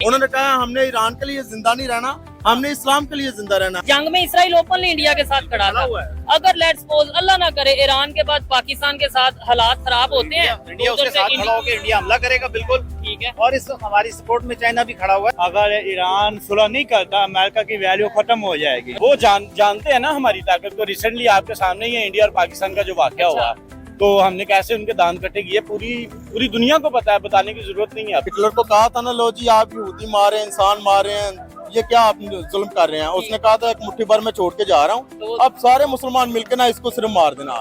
उन्होंने कहा हमने ईरान के लिए जिंदा नहीं रहना, हमने इस्लाम के लिए जिंदा रहना। जंग में इसराइल ओपनली इंडिया के साथ खड़ा था। अगर लेट्स सपोज अल्लाह ना करे ईरान के बाद पाकिस्तान के साथ हालात खराब होते हैं, इंडिया उसके साथ खड़ा होकर इंडिया हमला करेगा, बिल्कुल ठीक है। और इस हमारी सपोर्ट में चाइना भी खड़ा हुआ है। अगर ईरान सुलह नहीं करता, अमेरिका की वैल्यू खत्म हो जाएगी। वो जानते हैं ना हमारी ताकत को। रिसेंटली आपके सामने ही इंडिया और पाकिस्तान का जो वाकया हुआ, तो हमने कैसे उनके दांत कटे, ये पूरी दुनिया को पता है, बताने की जरूरत नहीं है। हिटलर को कहा था ना, लो जी आप यहूदी मारे, इंसान मारे हैं, ये क्या आप जुल्म कर रहे हैं। उसने कहा था एक मुट्ठी भर में छोड़ के जा रहा हूँ, अब सारे मुसलमान मिलकर ना इसको सिर्फ मार देना,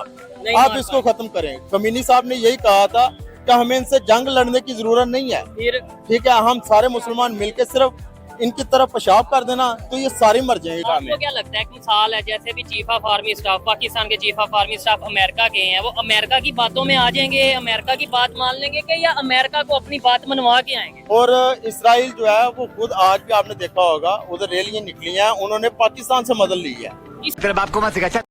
आप इसको खत्म करें। कमीनी साहब ने यही कहा था कि हमें इनसे जंग लड़ने की जरूरत नहीं है, ठीक है, हम सारे मुसलमान मिलकर सिर्फ इनकी तरफ पेशाब कर देना तो ये सारी मर जाएंगे। आपको क्या लगता है, एक मिसाल है जैसे भी chief of army staff, Pakistan के chief of army staff America के हैं, वो अमेरिका की बातों में आ जाएंगे, अमेरिका की बात मान लेंगे कि या अमेरिका को अपनी बात मनवा के आएंगे। और इसराइल जो है वो खुद आज भी आपने देखा होगा, उधर रैलियां निकली हैं, उन्होंने पाकिस्तान से मदद ली है। तेरे बाप को मत सिखा।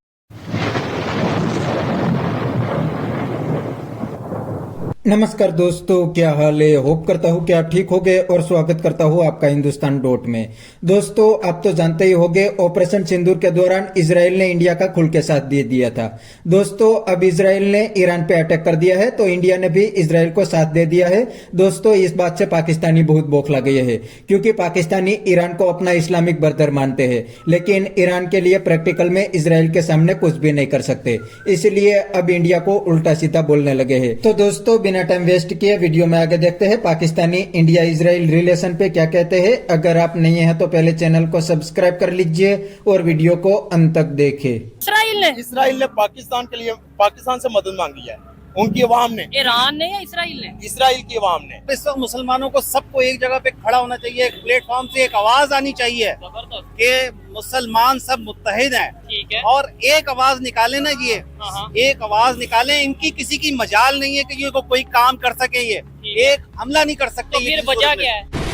नमस्कार दोस्तों, क्या हाल है। होप करता हूँ कि आप ठीक होंगे और स्वागत करता हूँ आपका हिंदुस्तान डॉट में। दोस्तों, आप तो जानते ही होंगे, ऑपरेशन सिंदूर के दौरान इजराइल ने इंडिया का खुल के साथ दे दिया था। दोस्तों, अब इजराइल ने ईरान पे अटैक कर दिया है, तो इंडिया ने भी इजराइल को साथ दे दिया है। दोस्तों, इस बात से पाकिस्तानी बहुत बौखला गए हैं, क्योंकि पाकिस्तानी ईरान को अपना इस्लामिक ब्रदर मानते हैं, लेकिन ईरान के लिए प्रैक्टिकल में इजराइल के सामने कुछ भी नहीं कर सकते, इसलिए अब इंडिया को उल्टा सीधा बोलने लगे हैं। तो दोस्तों, बिना टाइम वेस्ट किए वीडियो में आगे देखते हैं पाकिस्तानी इंडिया इजराइल रिलेशन पे क्या कहते हैं। अगर आप नहीं हैं तो पहले चैनल को सब्सक्राइब कर लीजिए और वीडियो को अंत तक देखें। इसराइल ने पाकिस्तान के लिए पाकिस्तान से मदद मांगी है, उनकी अवाम ने, ईरान ने या इसराइल ने? इसराइल की अवाम ने। इस वक्त मुसलमानों को सबको एक जगह पे खड़ा होना चाहिए, एक प्लेटफॉर्म से एक आवाज आनी चाहिए कि मुसलमान सब मुत्तहिद हैं, ठीक है, और एक आवाज निकाले ना, ये एक आवाज निकाले। इनकी किसी की मजाल नहीं है कि ये कोई काम कर सके, ये एक हमला नहीं कर सकते। तो फिर वजह क्या है?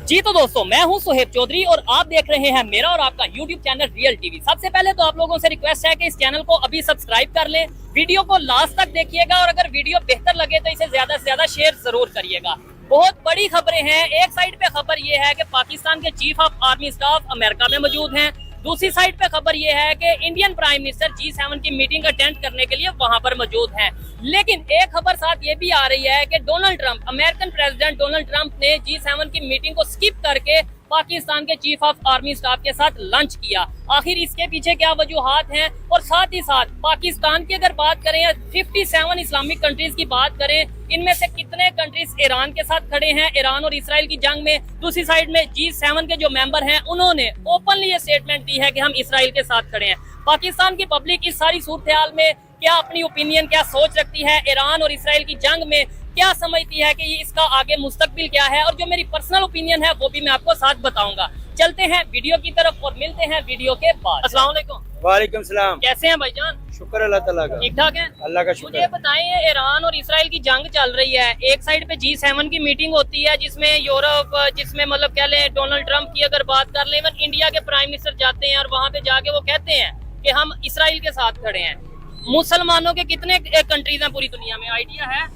जी तो दोस्तों, मैं हूं सुहेब चौधरी और आप देख रहे हैं मेरा और आपका YouTube चैनल रियल टीवी। सबसे पहले तो आप लोगों से रिक्वेस्ट है कि इस चैनल को अभी सब्सक्राइब कर लें, वीडियो को लास्ट तक देखिएगा, और अगर वीडियो बेहतर लगे तो इसे ज्यादा से ज्यादा शेयर जरूर करिएगा। बहुत बड़ी खबरें हैं। एक साइड पे खबर ये है कि पाकिस्तान के chief of army staff America में मौजूद हैं, दूसरी साइड पे खबर ये है कि इंडियन प्राइम मिनिस्टर G7 की मीटिंग अटेंड करने के लिए वहां पर मौजूद हैं। लेकिन एक खबर साथ ये भी आ रही है कि Donald Trump, American president Donald Trump ने G7 की मीटिंग को स्किप करके पाकिस्तान के चीफ ऑफ आर्मी स्टाफ के साथ लंच किया। आखिर इसके पीछे क्या वजूहात हैं? और साथ ही साथ पाकिस्तान की अगर बात करें, 57 इस्लामिक कंट्रीज की बात करें, इनमें से कितने कंट्रीज ईरान के साथ खड़े हैं ईरान और इसराइल की जंग में। दूसरी साइड में G7 के जो मेंबर हैं, उन्होंने ओपनली ये स्टेटमेंट दी है कि हम इसराइल के साथ खड़े हैं। पाकिस्तान की पब्लिक इस सारी सूरत में क्या अपनी ओपिनियन, क्या सोच रखती है ईरान और इसराइल की जंग में, क्या समझती है कि इसका आगे मुस्तकबिल क्या है, और जो मेरी पर्सनल ओपिनियन है वो भी मैं आपको साथ बताऊंगा। चलते हैं वीडियो की तरफ और मिलते हैं वीडियो के बाद। अस्सलाम वालेकुम। वालेकुम सलाम। कैसे हैं भाईजान? शुक्र अल्लाह ताला का। ठीक ठाक है, अल्लाह का शुक्र। मुझे बताएं, ईरान और इसराइल की जंग चल रही है, एक साइड पे G7 की मीटिंग होती है जिसमें यूरोप, जिसमें मतलब क्या ले, डोनाल्ड ट्रंप की अगर बात कर ले, इवन इंडिया के प्राइम मिनिस्टर जाते हैं और वहाँ पे जाके वो कहते हैं कि हम इसराइल के साथ खड़े हैं। मुसलमानों के कितने कंट्रीज हैं पूरी दुनिया में, आइडिया है?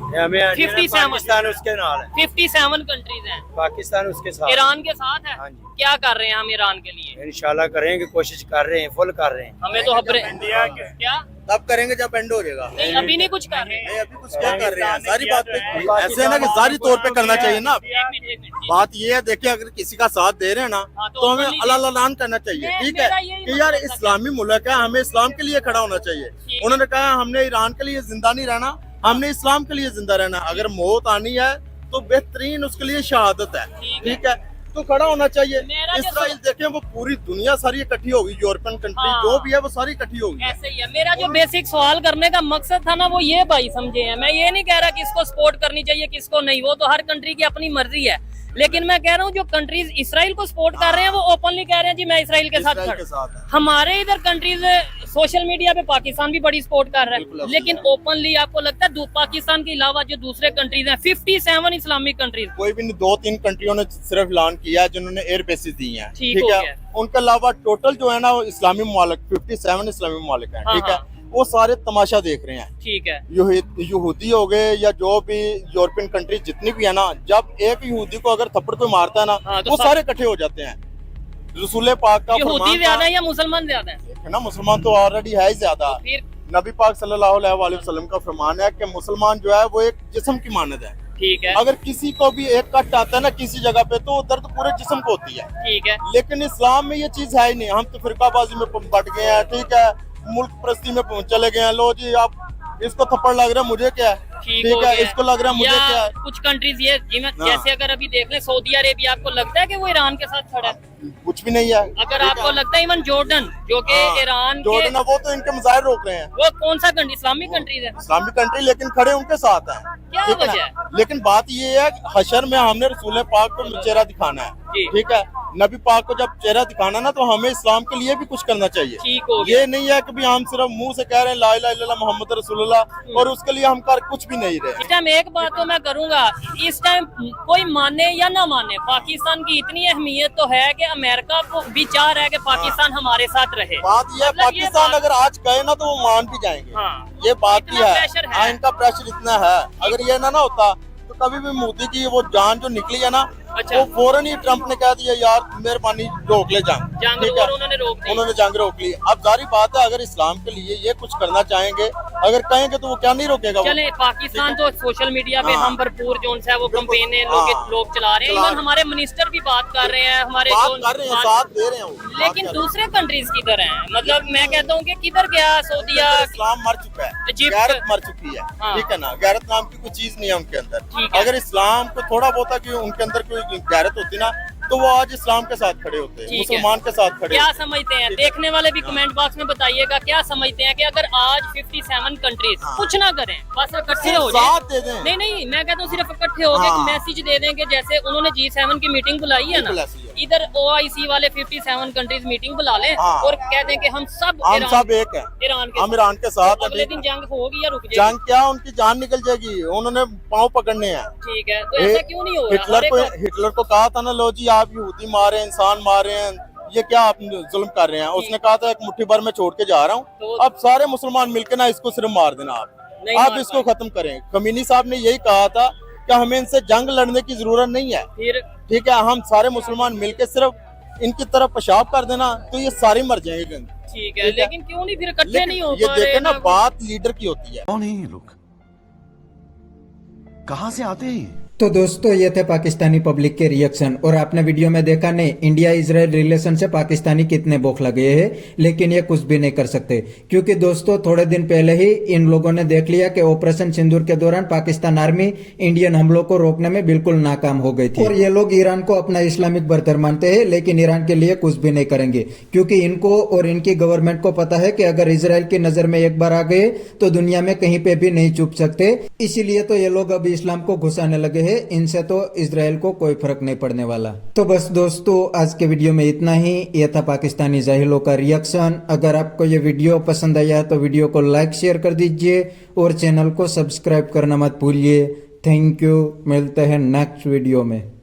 57 पाकिस्तान उसके नाल है, 57 कंट्रीज हैं, पाकिस्तान उसके साथ, ईरान के साथ है। हाँ जी। क्या कर रहे हैं हम ईरान के लिए? इंशाल्लाह करेंगे, कोशिश कर रहे हैं, फुल कर रहे हैं। हमें तो इंडिया के क्या तब करेंगे जब एंड हो जाएगा। नहीं, अभी नहीं कुछ कर रहे हैं। नहीं, अभी कुछ क्या कर रहे हैं, सारी बात पे ऐसे है ना कि जारी तौर पे करना चाहिए ना। एक मिनट। बात ये है, देखिए अगर किसी का साथ दे रहे हैं ना, हाँ, तो तो हमें openly अल्लाह अल्लाह करना चाहिए, ठीक है, मेरा यही कि यार मतलब है। इस्लामी मुल्क है, हमें इस्लाम के लिए खड़ा होना चाहिए। उन्होंने कहा हमने ईरान के लिए जिंदा नहीं रहना, हमने इस्लाम के लिए जिंदा रहना। अगर मौत आनी है तो बेहतरीन उसके लिए शहादत है, ठीक है, तो खड़ा होना चाहिए। इसराइल देखें, वो पूरी दुनिया सारी इकट्ठी होगी, यूरोपियन कंट्री जो भी है वो सारी इकट्ठी होगी। ऐसे ही है। मेरा जो बेसिक सवाल करने का मकसद था ना, वो ये भाई समझे हैं, मैं ये नहीं कह रहा किसको सपोर्ट करनी चाहिए किसको नहीं, वो तो हर कंट्री की अपनी मर्जी है। लेकिन मैं कह रहा हूँ जो कंट्रीज इसराइल को सपोर्ट कर रहे हैं वो ओपनली कह रहे हैं जी मैं इसराइल के साथ खड़ा। हमारे इधर कंट्रीज सोशल मीडिया पे पाकिस्तान भी बड़ी सपोर्ट कर रहा है, लेकिन ओपनली आपको लगता है पाकिस्तान के अलावा जो दूसरे कंट्रीज हैं, 57 इस्लामिक कंट्रीज, कोई भी नहीं, 2-3 कंट्रियों ने सिर्फ ऐलान किया है जिन्होंने एयर बेसिस दी हैं, ठीक है। है। उनके अलावा टोटल जो है ना वो इस्लामी मुमालिक 57 इस्लामी मुमालिक हैं, ठीक है। वो सारे तमाशा देख रहे हैं। ठीक है। यहूदी हो गए या जो भी यूरोपियन कंट्री जितनी भी है ना, जब एक यहूदी को अगर थप्पड़ कोई मारता है ना, हाँ, तो वो सारे इकट्ठे हो जाते हैं। रसूल पाक का यहूदी ज्यादा है या मुसलमान ज्यादा है? ना, मुसलमान तो ऑलरेडी है ही ज्यादा। फिर नबी पाक सल्लल्लाहु अलैहि वसल्लम का फरमान है कि मुसलमान जो है वो एक जिस्म की मानद है। ठीक है। अगर किसी को भी एक कट आता है ना किसी जगह पे, तो दर्द पूरे जिस्म को होती है। ठीक है। लेकिन इस्लाम में ये चीज है ही नहीं। हम तो फिरकाबाजी में बढ़ गए हैं, ठीक है, मुल्क परस्ती में चले गए हैं। लो जी, आप इसको थप्पड़ लग रहा है, मुझे क्या है, ठीक है, इसको लग रहा है, मुझे क्या है। कुछ कंट्रीज ये जैसे अगर अभी देख लें सऊदी अरेबिया, आपको लगता है कि वो ईरान के साथ खड़ा है? कुछ भी नहीं है। अगर आपको लगता है इवन जॉर्डन जो कि ईरान के, जॉर्डन, वो तो इनके मजाहिर रोक रहे हैं। वो कौन सा कंट्री? इस्लामिक कंट्रीज है, इस्लामिक कंट्री, लेकिन खड़े उनके साथ हैं। क्या ठीक है वजह ना? है? लेकिन बात ये है, हशर में हमने रसूल पाक को चेहरा दिखाना है, जी। ठीक है। नबी पाक को जब चेहरा दिखाना ना, तो हमें इस्लाम के लिए भी कुछ करना चाहिए। ठीक हो गया। ये नहीं है कि भी हम सिर्फ मुंह से कह रहे हैं ला इलाहा इल्लल्लाह मोहम्मद रसूलुल्लाह, और उसके लिए हम कर कुछ भी नहीं रहे। इस टाइम एक बात तो मैं करूंगा, इस टाइम कोई माने या ना माने, पाकिस्तान की इतनी अहमियत तो है कि अमेरिका को भी चाह रहा है कि पाकिस्तान हमारे साथ रहे। बात ये है, मतलब ये पाकिस्तान बात- अगर आज कहे ना तो वो मान भी जाएंगे। हाँ, ये बात ही इतना है। प्रेशर है। हाँ, इनका प्रेशर इतना है। अगर ये ना होता तो कभी भी मोदी की वो जान जो निकली है ना, अच्छा। वो फौरन ही ट्रम्प ने कह दिया यार मेहरबानी रोक ले जंग, जंग, ठीक है? और उन्होंने रोक दी। उन्होंने जंग रोक ली। अब जारी बात है, अगर इस्लाम के लिए ये कुछ करना चाहेंगे, अगर कहेंगे तो वो क्या नहीं रोकेगा वो? चले, पाकिस्तान तो सोशल मीडिया पे हाँ। हम भरपूर जो है वो बिल्कुल। कैंपेन हाँ। लोग चला रहे हैं। इवन हमारे मिनिस्टर भी बात कर रहे हैं, हमारे बात जो कर रहे हैं, साथ दे रहे हैं वो, बात लेकिन कर रहे हैं। दूसरे कंट्रीज किधर हैं? मतलब मैं कहता हूँ कि किधर गया सऊदीया? इस्लाम मर चुका है, इजिप्ट। गैरत मर चुकी है, हाँ। ठीक है ना। गैरत नाम की कोई चीज नहीं है उनके अंदर। ठीक है। अगर इस्लाम को थोड़ा बहुत कि उनके अंदर कोई गैरत होती ना, तो वो आज इस्लाम के साथ खड़े होते हैं, ठीक है। मुसलमान के साथ खड़े क्या होते हैं। समझते हैं? देखने वाले भी कमेंट बॉक्स में बताइएगा, क्या समझते हैं कि अगर आज 57 कंट्रीज कुछ ना करें, बस इकट्ठे हो जाए? साथ दे दें। नहीं नहीं, मैं कहता हूँ सिर्फ इकट्ठे हो गए, हाँ। मैसेज दे दें कि जैसे उन्होंने G7 की मीटिंग बुलाई है बिल्कुल ना, ऐसी है। इधर OIC वाले 57 कंट्रीज मीटिंग बुला लें हाँ। और कह दें कि हम सब हम सब एक है, ईरान के हम ईरान के साथ तो हैं, अगले ठीक दिन है। जंग होगी या रुक जाएगी? जंग क्या, उनकी जान निकल जाएगी। उन्होंने पाँव पकड़ने हैं। ठीक है, तो ऐसा क्यों नहीं हो रहा? हिटलर को कहा था ना, लो जी आप यहूदी मारे, इंसान मारे हैं, ये क्या आप जुल्म कर रहे हैं। उसने कहा था एक मुट्ठी भर में छोड़ के जा रहा हूँ, तो- अब सारे मुसलमान मिलकर ना इसको सिर्फ मार देना, नहीं आप मार इसको खत्म करें। खमीनी साहब ने यही कहा था कि हमें इनसे जंग लड़ने की जरूरत नहीं है, फिर ठीक है। हम सारे मुसलमान मिलकर सिर्फ इनकी तरफ पेशाब कर देना, तो ये सारे मर जाएंगे। ठीक है, लेकिन क्यों नहीं फिर इकट्ठे नहीं हो ये पा रहे? देखे ना, बात लीडर की होती है। कौन है ये लोग? कहां से आते हैं? तो दोस्तों ये थे पाकिस्तानी पब्लिक के रिएक्शन। और आपने वीडियो में देखा नहीं, इंडिया इजराइल रिलेशन से पाकिस्तानी कितने बौखला गए हैं, लेकिन ये कुछ भी नहीं कर सकते, क्योंकि दोस्तों थोड़े दिन पहले ही इन लोगों ने देख लिया कि ऑपरेशन सिंदूर के दौरान पाकिस्तान आर्मी इंडियन हमलों को रोकने में बिल्कुल नाकाम हो गई थी। और ये लोग ईरान को अपना इस्लामिक ब्रदर मानते हैं, लेकिन ईरान के लिए कुछ भी नहीं करेंगे, क्योंकि इनको और इनकी गवर्नमेंट को पता है कि अगर इसराइल की नजर में एक बार आ गए तो दुनिया में कहीं पे भी नहीं छुप सकते। इसीलिए तो ये लोग अब इस्लाम को घुसाने लगे हैं। इनसे तो इजराइल को कोई फर्क नहीं पड़ने वाला। तो बस दोस्तों आज के वीडियो में इतना ही। यह था पाकिस्तानी जाहिलों का रिएक्शन। अगर आपको ये वीडियो पसंद आया तो वीडियो को लाइक शेयर कर दीजिए और चैनल को सब्सक्राइब करना मत भूलिए। थैंक यू, मिलते हैं नेक्स्ट वीडियो में।